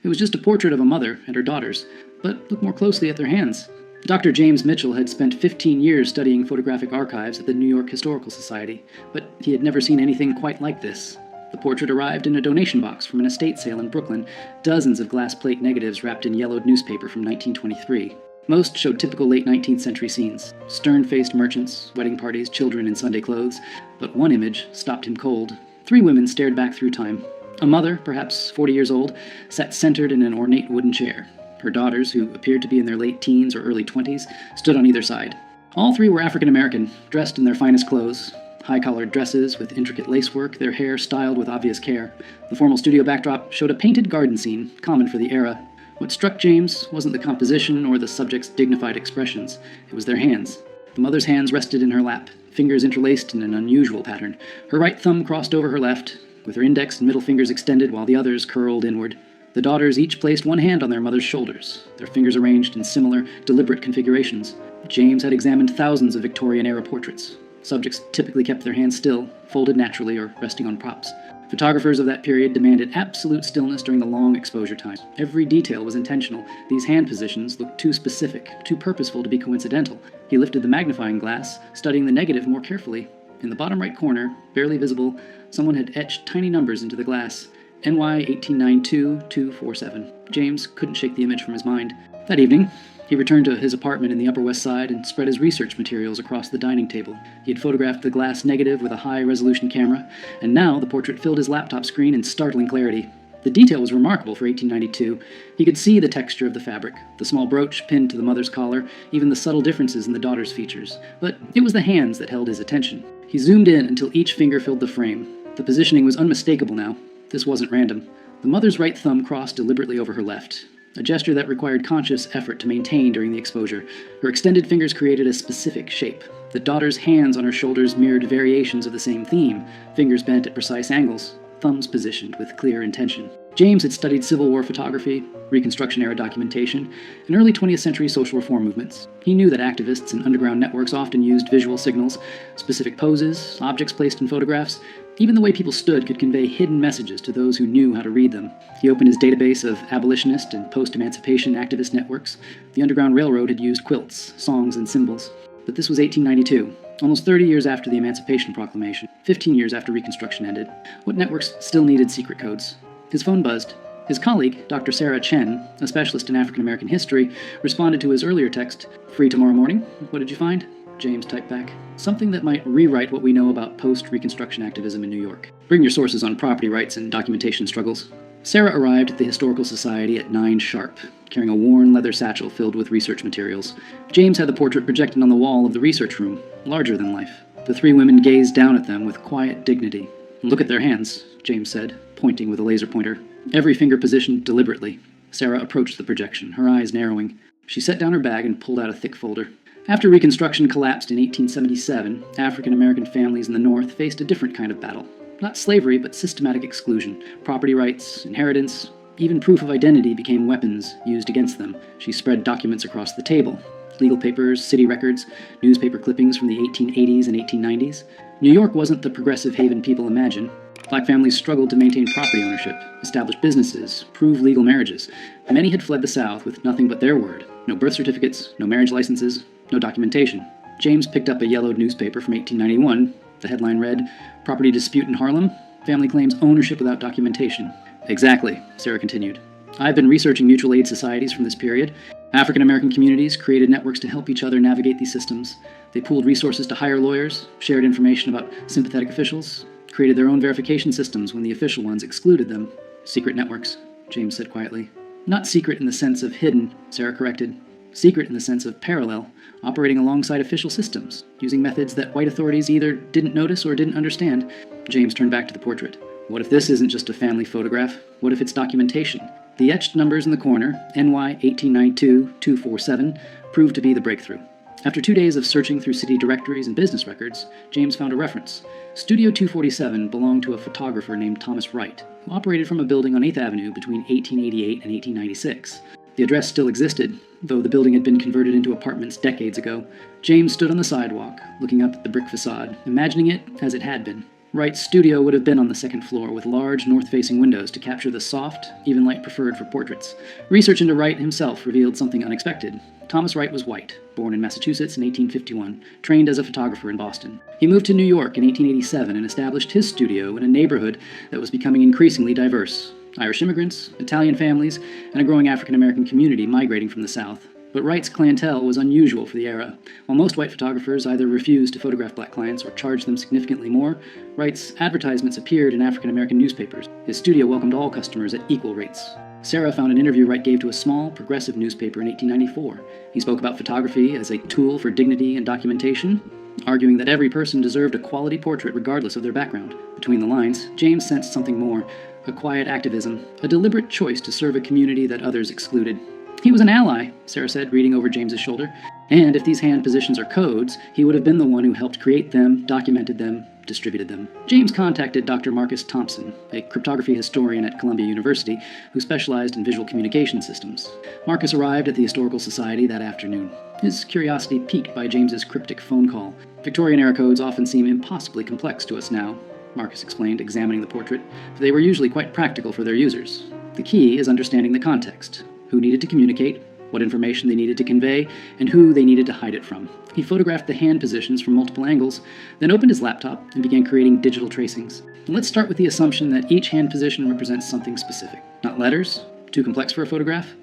It was just a portrait of a mother and her daughters, but look more closely at their hands. Dr. James Mitchell had spent 15 years studying photographic archives at the New York Historical Society, but he had never seen anything quite like this. The portrait arrived in a donation box from an estate sale in Brooklyn, dozens of glass plate negatives wrapped in yellowed newspaper from 1923. Most showed typical late 19th century scenes: stern-faced merchants, wedding parties, children in Sunday clothes. But one image stopped him cold. 3 women stared back through time. A mother, perhaps 40 years old, sat centered in an ornate wooden chair. Her daughters, who appeared to be in their late teens or early 20s, stood on either side. All 3 were African American, dressed in their finest clothes. High-collared dresses with intricate lacework, their hair styled with obvious care. The formal studio backdrop showed a painted garden scene, common for the era. What struck James wasn't the composition or the subject's dignified expressions. It was their hands. The mother's hands rested in her lap, fingers interlaced in an unusual pattern. Her right thumb crossed over her left, with her index and middle fingers extended while the others curled inward. The daughters each placed one hand on their mother's shoulders, their fingers arranged in similar, deliberate configurations. James had examined thousands of Victorian-era portraits. Subjects typically kept their hands still, folded naturally or resting on props. Photographers of that period demanded absolute stillness during the long exposure time. Every detail was intentional. These hand positions looked too specific, too purposeful to be coincidental. He lifted the magnifying glass, studying the negative more carefully. In the bottom right corner, barely visible, someone had etched tiny numbers into the glass. NY 1892-247. James couldn't shake the image from his mind. That evening, he returned to his apartment in the Upper West Side and spread his research materials across the dining table. He had photographed the glass negative with a high-resolution camera, and now the portrait filled his laptop screen in startling clarity. The detail was remarkable for 1892. He could see the texture of the fabric, the small brooch pinned to the mother's collar, even the subtle differences in the daughter's features. But it was the hands that held his attention. He zoomed in until each finger filled the frame. The positioning was unmistakable now. This wasn't random. The mother's right thumb crossed deliberately over her left, a gesture that required conscious effort to maintain during the exposure. Her extended fingers created a specific shape. The daughter's hands on her shoulders mirrored variations of the same theme, fingers bent at precise angles, thumbs positioned with clear intention. James had studied Civil War photography, Reconstruction-era documentation, and early 20th century social reform movements. He knew that activists and underground networks often used visual signals, specific poses, objects placed in photographs. Even the way people stood could convey hidden messages to those who knew how to read them. He opened his database of abolitionist and post-emancipation activist networks. The Underground Railroad had used quilts, songs, and symbols. But this was 1892, almost 30 years after the Emancipation Proclamation, 15 years after Reconstruction ended. What networks still needed secret codes? His phone buzzed. His colleague, Dr. Sarah Chen, a specialist in African American history, responded to his earlier text. "Free tomorrow morning? What did you find?" James typed back. "Something that might rewrite what we know about post-Reconstruction activism in New York. Bring your sources on property rights and documentation struggles." Sarah arrived at the Historical Society at 9 sharp, carrying a worn leather satchel filled with research materials. James had the portrait projected on the wall of the research room, larger than life. The 3 women gazed down at them with quiet dignity. "Look at their hands," James said, pointing with a laser pointer. Every finger positioned deliberately. Sarah approached the projection, her eyes narrowing. She set down her bag and pulled out a thick folder. After Reconstruction collapsed in 1877, African American families in the North faced a different kind of battle. Not slavery, but systematic exclusion. Property rights, inheritance, even proof of identity became weapons used against them. She spread documents across the table. Legal papers, city records, newspaper clippings from the 1880s and 1890s. New York wasn't the progressive haven people imagine. Black families struggled to maintain property ownership, establish businesses, prove legal marriages. Many had fled the South with nothing but their word. No birth certificates, no marriage licenses, no documentation. James picked up a yellowed newspaper from 1891. The headline read, "Property Dispute in Harlem? Family Claims Ownership Without Documentation." "Exactly," Sarah continued. "I've been researching mutual aid societies from this period. African American communities created networks to help each other navigate these systems. They pooled resources to hire lawyers, shared information about sympathetic officials, created their own verification systems when the official ones excluded them." "Secret networks," James said quietly. "Not secret in the sense of hidden," Sarah corrected. "Secret in the sense of parallel, operating alongside official systems, using methods that white authorities either didn't notice or didn't understand." James turned back to the portrait. "What if this isn't just a family photograph? What if it's documentation?" The etched numbers in the corner, NY 1892-247, proved to be the breakthrough. After 2 days of searching through city directories and business records, James found a reference. Studio 247 belonged to a photographer named Thomas Wright, who operated from a building on 8th Avenue between 1888 and 1896. The address still existed, though the building had been converted into apartments decades ago. James stood on the sidewalk, looking up at the brick facade, imagining it as it had been. Wright's studio would have been on the second floor, with large north-facing windows to capture the soft, even light preferred for portraits. Research into Wright himself revealed something unexpected. Thomas Wright was white, born in Massachusetts in 1851, trained as a photographer in Boston. He moved to New York in 1887 and established his studio in a neighborhood that was becoming increasingly diverse. Irish immigrants, Italian families, and a growing African-American community migrating from the South. But Wright's clientele was unusual for the era. While most white photographers either refused to photograph black clients or charged them significantly more, Wright's advertisements appeared in African-American newspapers. His studio welcomed all customers at equal rates. Sarah found an interview Wright gave to a small, progressive newspaper in 1894. He spoke about photography as a tool for dignity and documentation, arguing that every person deserved a quality portrait regardless of their background. Between the lines, James sensed something more, a quiet activism, a deliberate choice to serve a community that others excluded. He was an ally, Sarah said, reading over James's shoulder, and if these hand positions are codes, he would have been the one who helped create them, documented them, distributed them. James contacted Dr. Marcus Thompson, a cryptography historian at Columbia University who specialized in visual communication systems. Marcus arrived at the Historical Society that afternoon, his curiosity piqued by James's cryptic phone call. Victorian-era codes often seem impossibly complex to us now, Marcus explained, examining the portrait, for they were usually quite practical for their users. The key is understanding the context. Who needed to communicate, what information they needed to convey, and who they needed to hide it from. He photographed the hand positions from multiple angles, then opened his laptop and began creating digital tracings. And let's start with the assumption that each hand position represents something specific. Not letters, too complex for a photograph.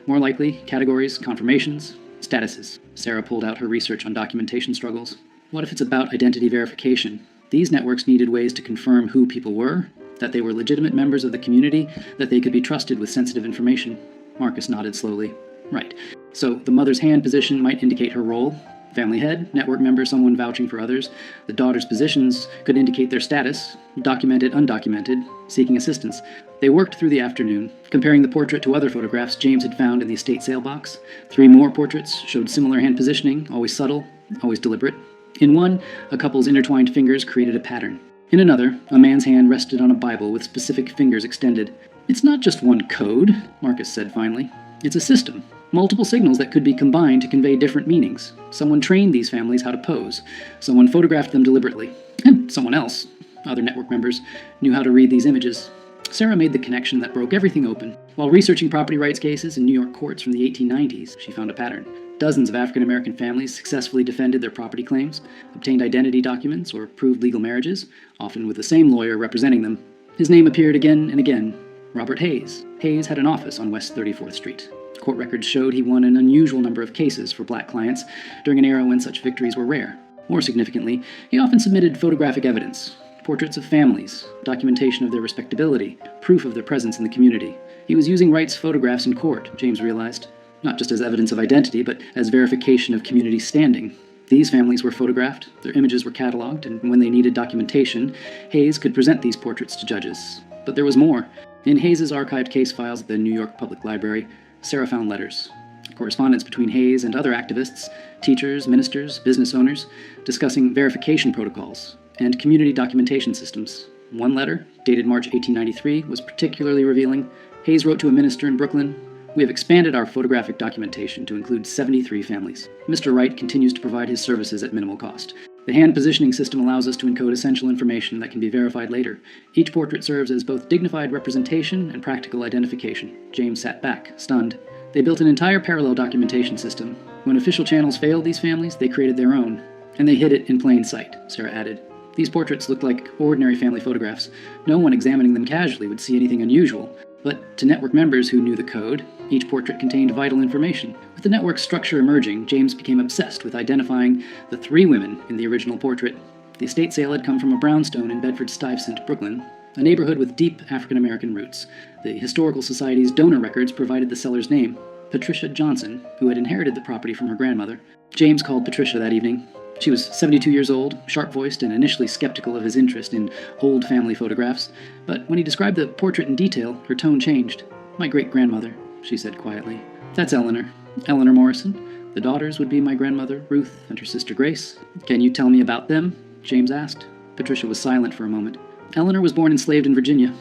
More likely, categories, confirmations, statuses. Sarah pulled out her research on documentation struggles. What if it's about identity verification? These networks needed ways to confirm who people were, that they were legitimate members of the community, that they could be trusted with sensitive information. Marcus nodded slowly. Right. So the mother's hand position might indicate her role. Family head, network member, someone vouching for others. The daughter's positions could indicate their status, documented, undocumented, seeking assistance. They worked through the afternoon, comparing the portrait to other photographs James had found in the estate sale box. 3 more portraits showed similar hand positioning, always subtle, always deliberate. In one, a couple's intertwined fingers created a pattern. In another, a man's hand rested on a Bible with specific fingers extended. It's not just one code, Marcus said finally. It's a system. Multiple signals that could be combined to convey different meanings. Someone trained these families how to pose. Someone photographed them deliberately. And someone else, other network members, knew how to read these images. Sarah made the connection that broke everything open. While researching property rights cases in New York courts from the 1890s, she found a pattern. Dozens of African-American families successfully defended their property claims, obtained identity documents, or proved legal marriages, often with the same lawyer representing them. His name appeared again and again. Robert Hayes. Hayes had an office on West 34th Street. Court records showed he won an unusual number of cases for black clients during an era when such victories were rare. More significantly, he often submitted photographic evidence, portraits of families, documentation of their respectability, proof of their presence in the community. He was using Wright's photographs in court, James realized, not just as evidence of identity, but as verification of community standing. These families were photographed, their images were cataloged, and when they needed documentation, Hayes could present these portraits to judges. But there was more. In Hayes' archived case files at the New York Public Library, Sarah found letters, correspondence between Hayes and other activists, teachers, ministers, business owners, discussing verification protocols and community documentation systems. One letter, dated March 1893, was particularly revealing. Hayes wrote to a minister in Brooklyn, "We have expanded our photographic documentation to include 73 families. Mr. Wright continues to provide his services at minimal cost. The hand positioning system allows us to encode essential information that can be verified later. Each portrait serves as both dignified representation and practical identification." James sat back, stunned. They built an entire parallel documentation system. When official channels failed these families, they created their own. And they hid it in plain sight, Sarah added. These portraits looked like ordinary family photographs. No one examining them casually would see anything unusual. But to network members who knew the code, each portrait contained vital information. With the network structure emerging, James became obsessed with identifying the 3 women in the original portrait. The estate sale had come from a brownstone in Bedford-Stuyvesant, Brooklyn, a neighborhood with deep African-American roots. The Historical Society's donor records provided the seller's name, Patricia Johnson, who had inherited the property from her grandmother. James called Patricia that evening. She was 72 years old, sharp-voiced, and initially skeptical of his interest in old family photographs, but when he described the portrait in detail, her tone changed. "My great-grandmother," she said quietly. "That's Eleanor. Eleanor Morrison. The daughters would be my grandmother, Ruth, and her sister Grace." "Can you tell me about them?" James asked. Patricia was silent for a moment. "Eleanor was born enslaved in Virginia.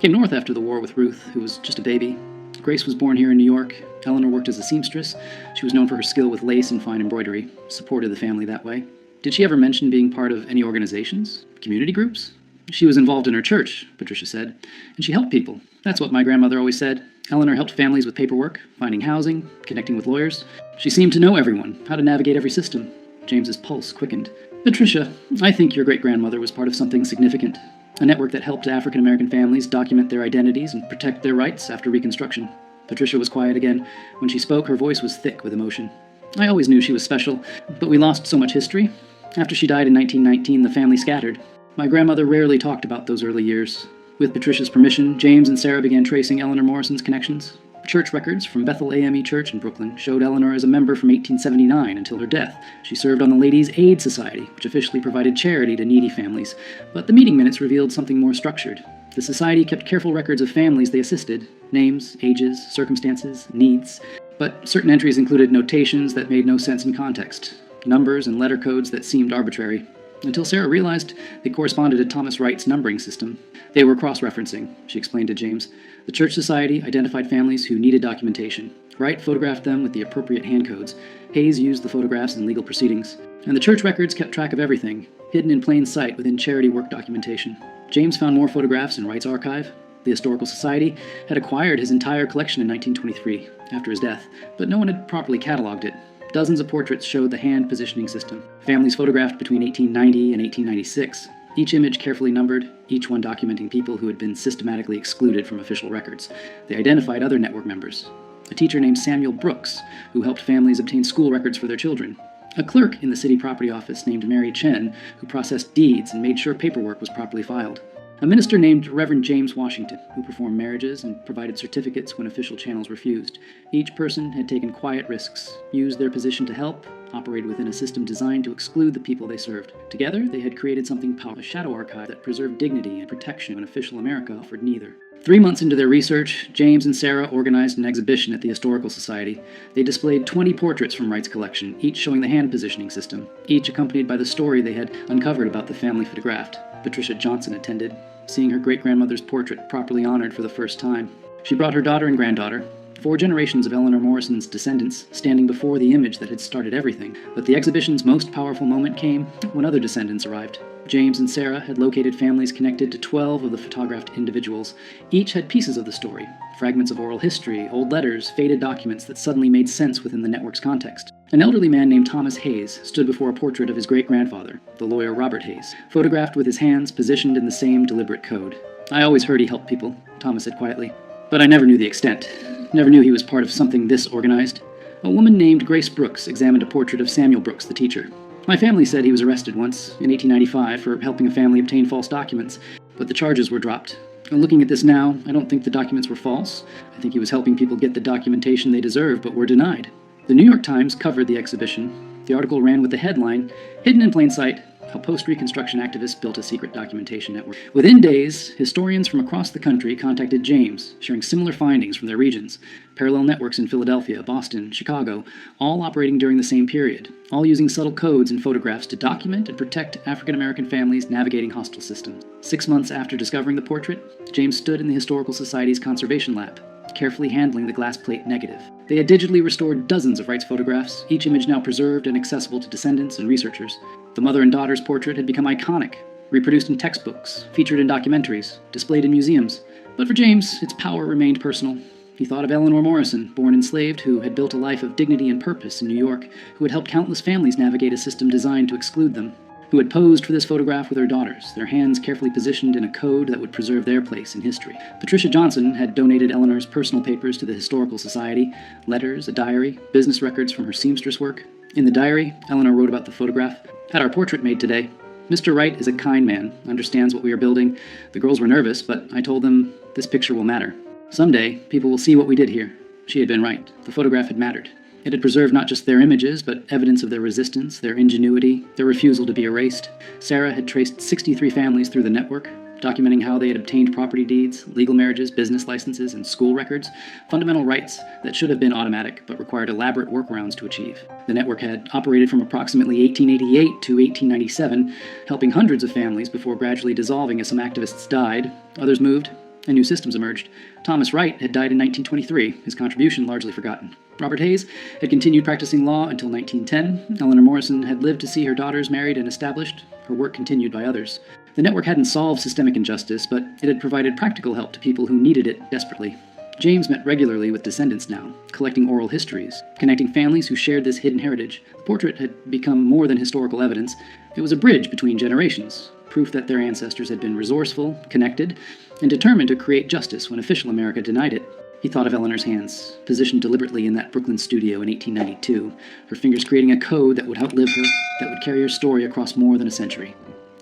Came north after the war with Ruth, who was just a baby. Grace was born here in New York. Eleanor worked as a seamstress. She was known for her skill with lace and fine embroidery, supported the family that way." "Did she ever mention being part of any organizations? Community groups?" She was involved in her church, Patricia said, and she helped people. That's what my grandmother always said. Eleanor helped families with paperwork, finding housing, connecting with lawyers. She seemed to know everyone, how to navigate every system. James's pulse quickened. Patricia, I think your great-grandmother was part of something significant. A network that helped African-American families document their identities and protect their rights after Reconstruction. Patricia was quiet again. When she spoke, her voice was thick with emotion. I always knew she was special, but we lost so much history. After she died in 1919, the family scattered. My grandmother rarely talked about those early years. With Patricia's permission, James and Sarah began tracing Eleanor Morrison's connections. Church records from Bethel AME Church in Brooklyn showed Eleanor as a member from 1879 until her death. She served on the Ladies' Aid Society, which officially provided charity to needy families, but the meeting minutes revealed something more structured. The society kept careful records of families they assisted, names, ages, circumstances, needs, but certain entries included notations that made no sense in context, numbers and letter codes that seemed arbitrary. Until Sarah realized they corresponded to Thomas Wright's numbering system. They were cross-referencing, she explained to James. The Church Society identified families who needed documentation. Wright photographed them with the appropriate hand codes. Hayes used the photographs in legal proceedings. And the church records kept track of everything, hidden in plain sight within charity work documentation. James found more photographs in Wright's archive. The Historical Society had acquired his entire collection in 1923, after his death, but no one had properly cataloged it. Dozens of portraits showed the hand positioning system. Families photographed between 1890 and 1896. Each image carefully numbered, each one documenting people who had been systematically excluded from official records. They identified other network members. A teacher named Samuel Brooks, who helped families obtain school records for their children. A clerk in the city property office named Mary Chen, who processed deeds and made sure paperwork was properly filed. A minister named Reverend James Washington, who performed marriages and provided certificates when official channels refused. Each person had taken quiet risks, used their position to help, operated within a system designed to exclude the people they served. Together, they had created something powerful, a shadow archive that preserved dignity and protection when official America offered neither. 3 months into their research, James and Sarah organized an exhibition at the Historical Society. They displayed 20 portraits from Wright's collection, each showing the hand positioning system, each accompanied by the story they had uncovered about the family photographed. Patricia Johnson attended, seeing her great-grandmother's portrait properly honored for the first time. She brought her daughter and granddaughter, 4 generations of Eleanor Morrison's descendants, standing before the image that had started everything. But the exhibition's most powerful moment came when other descendants arrived. James and Sarah had located families connected to 12 of the photographed individuals. Each had pieces of the story, fragments of oral history, old letters, faded documents that suddenly made sense within the network's context. An elderly man named Thomas Hayes stood before a portrait of his great-grandfather, the lawyer Robert Hayes, photographed with his hands positioned in the same deliberate code. I always heard he helped people, Thomas said quietly, but I never knew the extent. Never knew he was part of something this organized. A woman named Grace Brooks examined a portrait of Samuel Brooks, the teacher. My family said he was arrested once, in 1895, for helping a family obtain false documents, but the charges were dropped. Looking at this now, I don't think the documents were false. I think he was helping people get the documentation they deserve, but were denied. The New York Times covered the exhibition. The article ran with the headline, "Hidden in Plain Sight, How Post-Reconstruction Activists Built a Secret Documentation Network." Within days, historians from across the country contacted James, sharing similar findings from their regions. Parallel networks in Philadelphia, Boston, Chicago, all operating during the same period, all using subtle codes and photographs to document and protect African-American families navigating hostile systems. 6 months after discovering the portrait, James stood in the Historical Society's conservation lab, carefully handling the glass plate negative. They had digitally restored dozens of Wright's photographs, each image now preserved and accessible to descendants and researchers. The mother and daughter's portrait had become iconic, reproduced in textbooks, featured in documentaries, displayed in museums. But for James, its power remained personal. He thought of Eleanor Morrison, born enslaved, who had built a life of dignity and purpose in New York, who had helped countless families navigate a system designed to exclude them, who had posed for this photograph with her daughters, their hands carefully positioned in a code that would preserve their place in history. Patricia Johnson had donated Eleanor's personal papers to the Historical Society, letters, a diary, business records from her seamstress work. In the diary, Eleanor wrote about the photograph. "Had our portrait made today. Mr. Wright is a kind man, understands what we are building. The girls were nervous, but I told them this picture will matter. Someday, people will see what we did here." She had been right. The photograph had mattered. It had preserved not just their images, but evidence of their resistance, their ingenuity, their refusal to be erased. Sarah had traced 63 families through the network, documenting how they had obtained property deeds, legal marriages, business licenses, and school records, fundamental rights that should have been automatic, but required elaborate workarounds to achieve. The network had operated from approximately 1888 to 1897, helping hundreds of families before gradually dissolving as some activists died, others moved, and new systems emerged. Thomas Wright had died in 1923, his contribution largely forgotten. Robert Hayes had continued practicing law until 1910. Eleanor Morrison had lived to see her daughters married and established. her work continued by others. The network hadn't solved systemic injustice, but it had provided practical help to people who needed it desperately. James met regularly with descendants now, collecting oral histories, connecting families who shared this hidden heritage. The portrait had become more than historical evidence. It was a bridge between generations, proof that their ancestors had been resourceful, connected, and determined to create justice when official America denied it. He thought of Eleanor's hands, positioned deliberately in that Brooklyn studio in 1892, her fingers creating a code that would outlive her, that would carry her story across more than a century.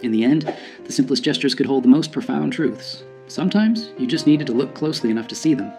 In the end, the simplest gestures could hold the most profound truths. Sometimes, you just needed to look closely enough to see them.